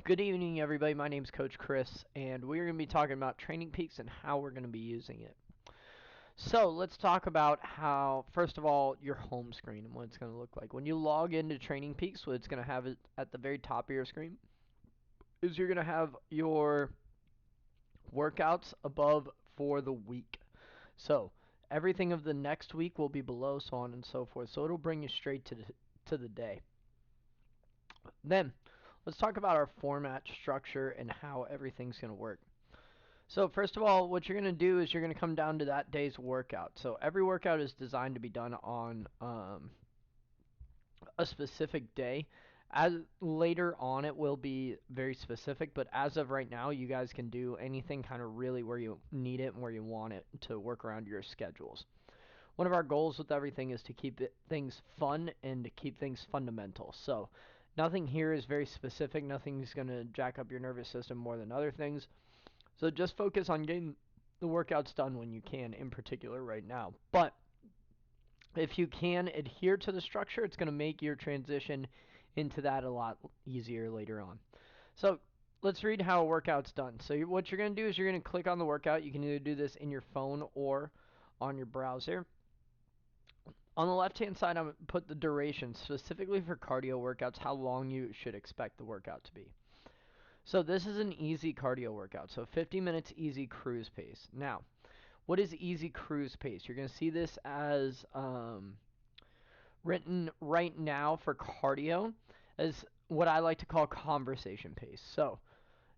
Good evening, everybody. My name's Coach Chris, and we're going to be talking about Training Peaks and how we're going to be using it. So let's talk about how, first of all, your home screen and what it's going to look like. When you log into Training Peaks, what it's going to have at the very top of your screen is you're going to have your workouts above for the week. So everything of the next week will be below, so on and so forth. So it'll bring you straight to the day. Then let's talk about our format structure and how everything's going to work. So first of all, what you're going to do is you're going to come down to that day's workout. So every workout is designed to be done on a specific day. As later on, it will be very specific, but as of right now, you guys can do anything kind of really where you need it and where you want it to work around your schedules. One of our goals with everything is to keep things fun and to keep things fundamental. So nothing here is very specific. Nothing's going to jack up your nervous system more than other things. So just focus on getting the workouts done when you can, in particular right now. But if you can adhere to the structure, it's going to make your transition into that a lot easier later on. So let's read how a workout's done. So what you're going to do is you're going to click on the workout. You can either do this in your phone or on your browser. On the left-hand side, I'm going to put the duration, specifically for cardio workouts, how long you should expect the workout to be. So this is an easy cardio workout. So 50 minutes easy cruise pace. Now, what is easy cruise pace? You're going to see this as written right now for cardio as what I like to call conversation pace. So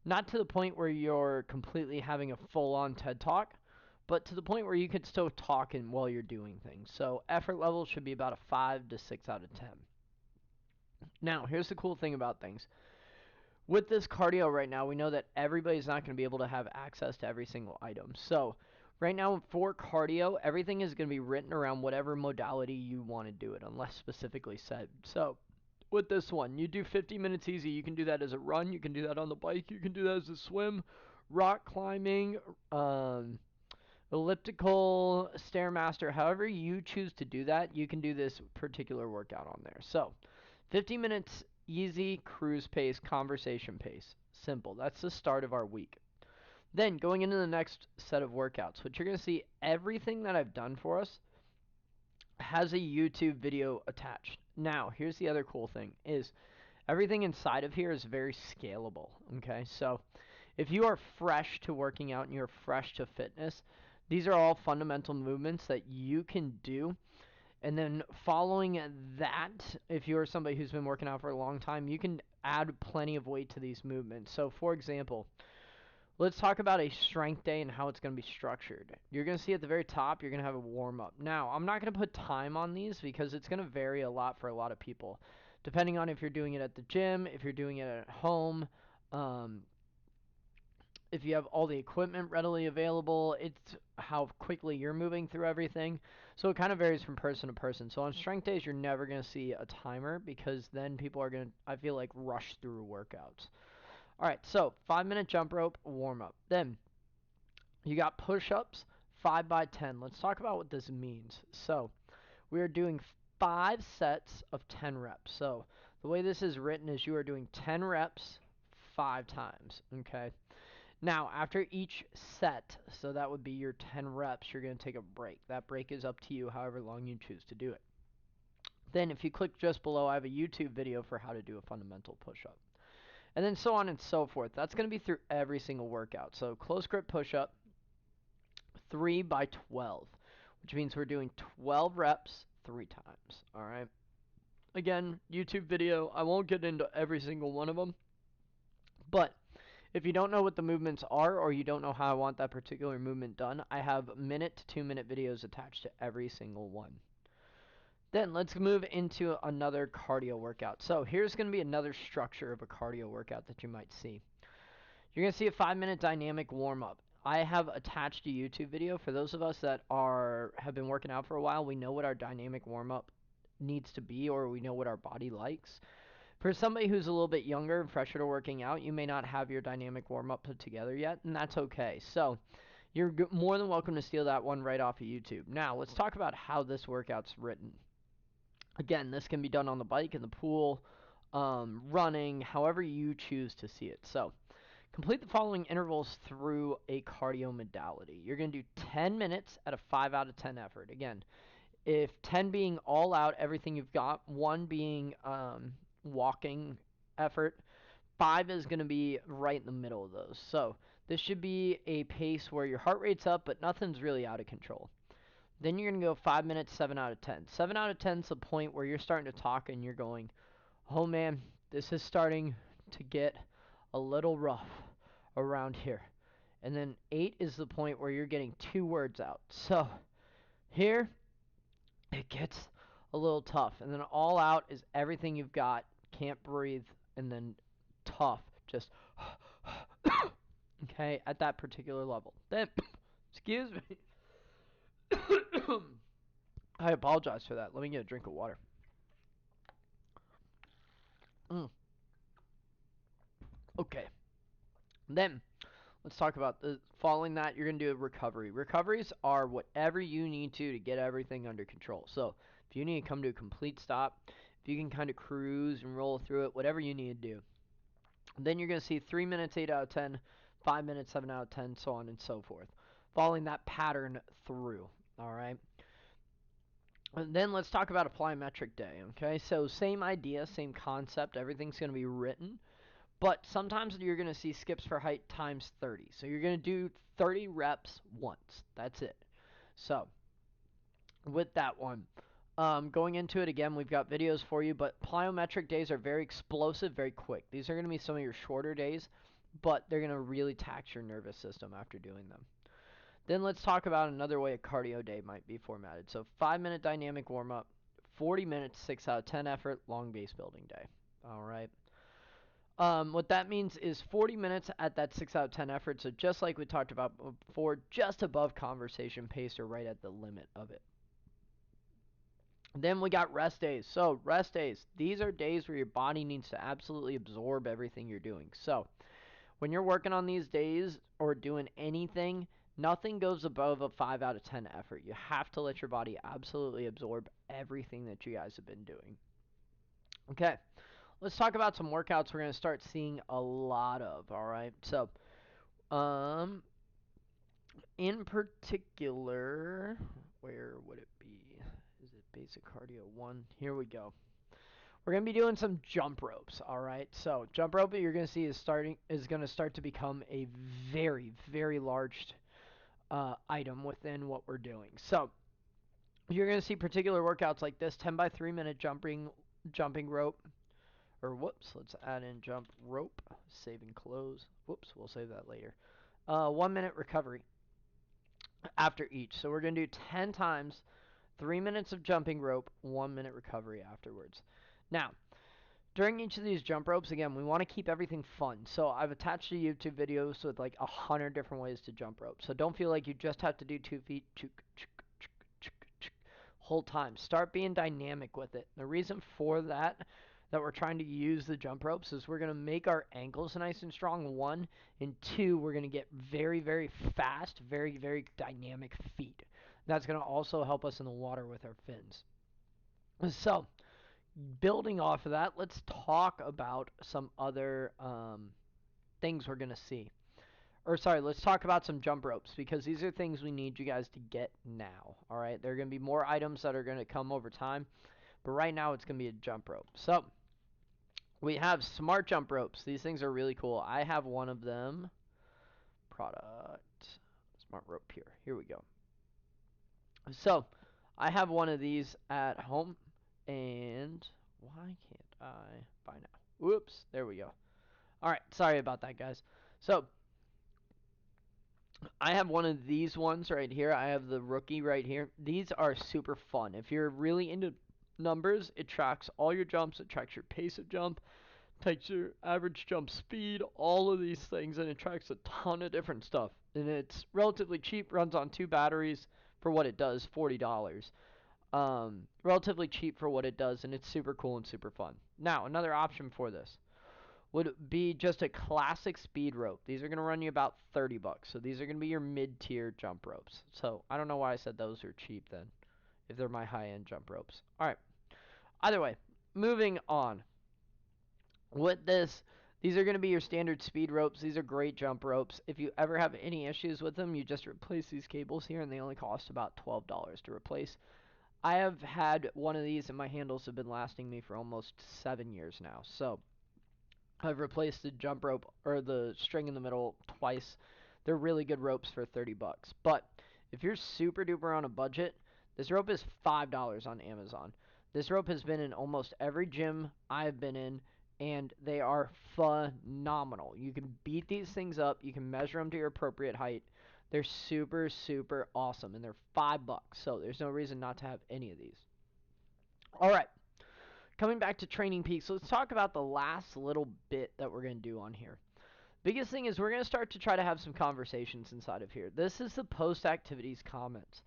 not to the point where you're completely having a full-on TED Talk, but to the point where you could still talk while you're doing things. So effort level should be about a 5 to 6 out of 10. Now, here's the cool thing about things. With this cardio right now, we know that everybody's not going to be able to have access to every single item. So right now for cardio, everything is going to be written around whatever modality you want to do it, unless specifically said. So with this one, you do 50 minutes easy. You can do that as a run. You can do that on the bike. You can do that as a swim, rock climbing, elliptical, stairmaster. However you choose to do that, you can do this particular workout on there. So 50 minutes easy, cruise pace, conversation pace. Simple. That's the start of our week. Then going into the next set of workouts, which you're going to see everything that I've done for us has a YouTube video attached. Now, here's the other cool thing is everything inside of here is very scalable, okay? So if you are fresh to working out and you're fresh to fitness, these are all fundamental movements that you can do. And then following that, if you're somebody who's been working out for a long time, you can add plenty of weight to these movements. So for example, let's talk about a strength day and how it's going to be structured. You're going to see at the very top, you're going to have a warm-up. Now, I'm not going to put time on these because it's going to vary a lot for a lot of people, depending on if you're doing it at the gym, if you're doing it at home, if you have all the equipment readily available, it's how quickly you're moving through everything. So it kind of varies from person to person. So on strength days, you're never going to see a timer because then people are going to, I feel like, rush through workouts. All right, so 5-minute jump rope warm up. Then you got push-ups, 5 by 10. Let's talk about what this means. So we are doing 5 sets of 10 reps. So the way this is written is you are doing 10 reps 5 times, okay? Now, after each set, so that would be your 10 reps, you're going to take a break. That break is up to you, however long you choose to do it. Then if you click just below, I have a YouTube video for how to do a fundamental push-up. And then so on and so forth. That's going to be through every single workout. So close grip push-up, 3 by 12, which means we're doing 12 reps 3 times, all right? Again, YouTube video, I won't get into every single one of them, but if you don't know what the movements are or you don't know how I want that particular movement done, I have minute to 2-minute videos attached to every single one. Then let's move into another cardio workout. So here's going to be another structure of a cardio workout that you might see. You're going to see a 5-minute dynamic warm-up. I have attached a YouTube video. For those of us that have been working out for a while, we know what our dynamic warm-up needs to be, or we know what our body likes. For somebody who's a little bit younger and fresher to working out, you may not have your dynamic warm-up put together yet, and that's okay. So you're more than welcome to steal that one right off of YouTube. Now, let's talk about how this workout's written. Again, this can be done on the bike, in the pool, running, however you choose to see it. So, complete the following intervals through a cardio modality. You're going to do 10 minutes at a 5 out of 10 effort. Again, if 10 being all out, everything you've got, 1 being walking effort, 5 is going to be right in the middle of those. So this should be a pace where your heart rate's up, but nothing's really out of control. Then you're going to go 5 minutes, 7 out of 10. 7 out of 10 is the point where you're starting to talk and you're going, oh man, this is starting to get a little rough around here. And then 8 is the point where you're getting 2 words out. So here, it gets a little tough. And then all out is everything you've got, can't breathe, and then tough, just okay, at that particular level. Then, excuse me. I apologize for that. Let me get a drink of water. Okay. Then, let's talk about the following that. You're going to do a recovery. Recoveries are whatever you need to get everything under control. So, if you need to come to a complete stop, if you can kind of cruise and roll through it, whatever you need to do. Then you're going to see 3 minutes, 8 out of 10, 5 minutes, 7 out of 10, so on and so forth. Following that pattern through. All right. And then let's talk about a plyometric day. Okay. So same idea, same concept. Everything's going to be written. But sometimes you're going to see skips for height times 30. So you're going to do 30 reps once. That's it. So with that one, going into it again, we've got videos for you, but plyometric days are very explosive, very quick. These are going to be some of your shorter days, but they're going to really tax your nervous system after doing them. Then let's talk about another way a cardio day might be formatted. So 5-minute dynamic warm-up, 40 minutes, 6 out of 10 effort, long base building day. All right. What that means is 40 minutes at that 6 out of 10 effort. So just like we talked about before, just above conversation pace or right at the limit of it. Then we got rest days. So rest days, these are days where your body needs to absolutely absorb everything you're doing. So when you're working on these days or doing anything, nothing goes above a 5 out of 10 effort. You have to let your body absolutely absorb everything that you guys have been doing. Okay, let's talk about some workouts we're going to start seeing a lot of, all right? So, in particular, where would it be? Is it basic cardio 1? Here we go. We're going to be doing some jump ropes, all right? So, jump rope you're going to see is going to start to become a very, very large item within what we're doing. So, you're going to see particular workouts like this 10 by 3 minute jumping rope. Or whoops, let's add in jump rope, save and close. Whoops, we'll save that later. 1 minute recovery after each. So we're going to do 10 times 3 minutes of jumping rope, 1 minute recovery afterwards. Now, during each of these jump ropes, again, we want to keep everything fun. So I've attached to YouTube videos with like 100 different ways to jump rope. So don't feel like you just have to do 2 feet whole time. Start being dynamic with it. The reason for that we're trying to use the jump ropes is we're going to make our ankles nice and strong, 1, and 2, we're going to get very, very fast, very, very dynamic feet. That's going to also help us in the water with our fins. So, building off of that, let's talk about some other things we're going to see. Or sorry, let's talk about some jump ropes because these are things we need you guys to get now. All right, there are going to be more items that are going to come over time, but right now it's going to be a jump rope. So, we have smart jump ropes. These things are really cool. I have one of them. Product. Smart rope here. Here we go. So, I have one of these at home. And why can't I buy now? Whoops. There we go. Alright. Sorry about that, guys. So, I have one of these ones right here. I have the rookie right here. These are super fun. If you're really into numbers, it tracks all your jumps. It tracks your pace of jump. Takes your average jump speed, all of these things, and it tracks a ton of different stuff. And it's relatively cheap, runs on 2 batteries for what it does, $40. Relatively cheap for what it does, and it's super cool and super fun. Now, another option for this would be just a classic speed rope. These are going to run you about $30. So these are going to be your mid-tier jump ropes. So I don't know why I said those are cheap then, if they're my high-end jump ropes. All right. Either way, moving on. With this, these are going to be your standard speed ropes. These are great jump ropes. If you ever have any issues with them, you just replace these cables here, and they only cost about $12 to replace. I have had one of these, and my handles have been lasting me for almost 7 years now. So I've replaced the jump rope or the string in the middle twice. They're really good ropes for 30 bucks. But if you're super duper on a budget, this rope is $5 on Amazon. This rope has been in almost every gym I've been in, and they are phenomenal. You can beat these things up, you can measure them to your appropriate height. They're super, super awesome, and they're $5, so there's no reason not to have any of these. All right, coming back to Training Peaks, let's talk about the last little bit that we're going to do on here. Biggest thing is we're going to start to try to have some conversations inside of here. This is the post activities comments.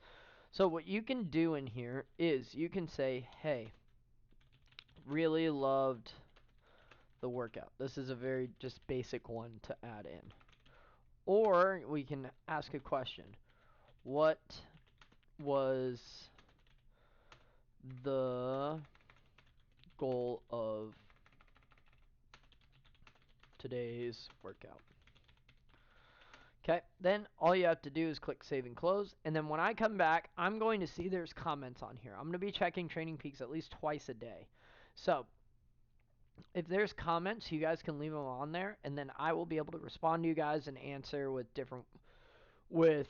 So what you can do in here is you can say, hey, really loved the workout. This is a very just basic one to add in. Or we can ask a question. What was the goal of today's workout? Okay, then all you have to do is click save and close, and then when I come back, I'm going to see there's comments on here. I'm going to be checking Training Peaks at least twice a day. So if there's comments, you guys can leave them on there, and then I will be able to respond to you guys and answer with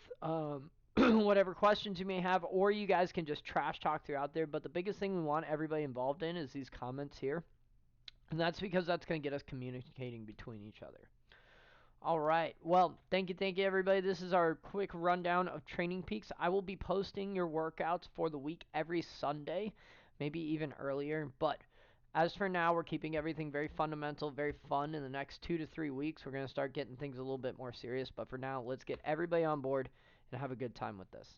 whatever questions you may have, or you guys can just trash talk throughout there. But the biggest thing we want everybody involved in is these comments here, and that's because that's going to get us communicating between each other. All right. Well, thank you, everybody. This is our quick rundown of Training Peaks. I will be posting your workouts for the week every Sunday, maybe even earlier. But as for now, we're keeping everything very fundamental, very fun. In the next 2 to 3 weeks, we're going to start getting things a little bit more serious. But for now, let's get everybody on board and have a good time with this.